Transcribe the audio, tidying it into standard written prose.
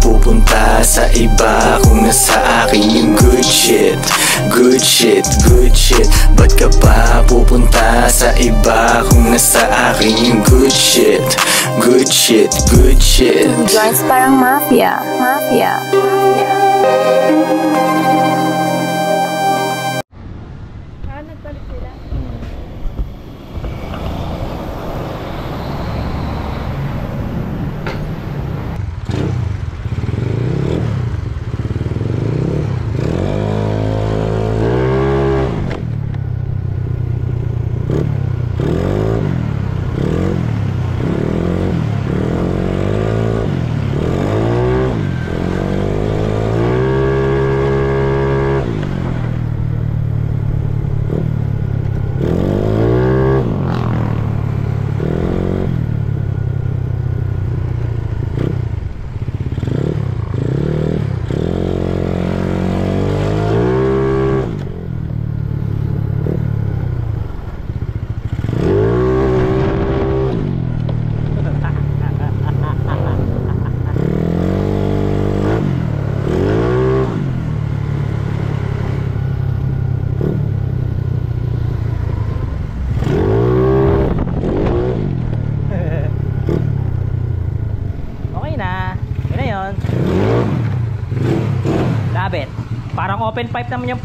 pupunta sa iba kung nasa akin yung good shit? Good shit, good shit. Ba't ka pa pupunta sa iba kung nasa akin yung good shit? Good shit, good shit. Joints parang mafia, mafia, mafia. Nagpalit sila. Parang open pipe naman yung